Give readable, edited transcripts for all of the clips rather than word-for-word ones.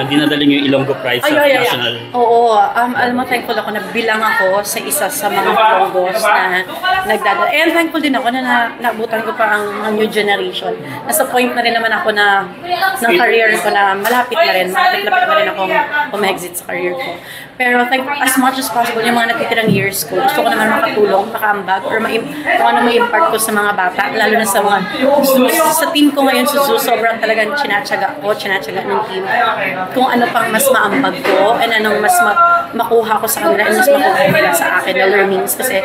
dinadala niyo yung Ilonggo Pride sa national? Oo, alam mo, thankful ako na bilang ako sa isa sa mga Ilonggos na nagdadala. And thankful din ako na naabutan ko pa ang new generation. Nasa point na rin naman ako na ng career ko na malapit na rin, malapit na rin akong umexit sa career ko. Pero as much as possible, yung mga natitirang years ko, gusto ko naman makatulong, makaambag, or kung ano ma-impart ko sa mga bata, lalo na sa mga sa team ko ngayon sa Zoo, sobrang talagang tsinatsaga ng team. Kung ano pang mas maambag ko, and anong mas makuha ko sa kanila, and mas makuha nila sa akin na learnings. Kasi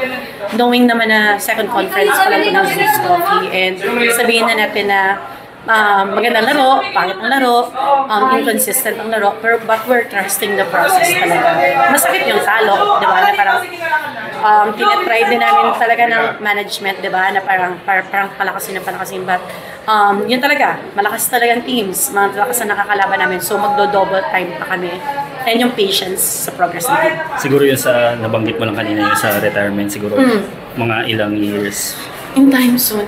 knowing naman na second conference pa lang ko ng Zoo's Coffee, and sabihin na natin na magandang laro, pangit ang laro, inconsistent ang laro, but we're trusting the process talaga. Masakit yung talo, di ba? Na parang tinatry din namin talaga ng management, di ba? Na parang palakasin, but yun talaga, malakas talagang teams, malakas na nakakalaban namin, so magdo-double time pa kami. And yung patience sa progress ng team. Siguro yun sa nabanggit mo lang kanina, yung sa retirement, siguro mga ilang years. In time soon.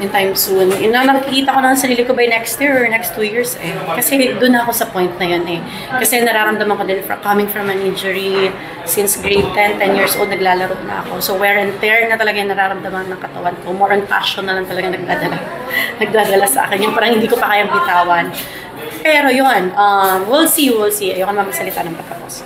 Nakikita ko na ang sarili ko by next year or next 2 years eh. Kasi doon ako sa point na yun eh. Kasi nararamdaman ko din coming from an injury since grade 10 years old, naglalaro na ako. So wear and tear na talaga yung nararamdaman ng katawan ko. More on passion na lang talaga nagdadala sa akin. Yung parang hindi ko pa kayang bitawan. Pero yun, we'll see. Ayoko naman magsalita ng patapos.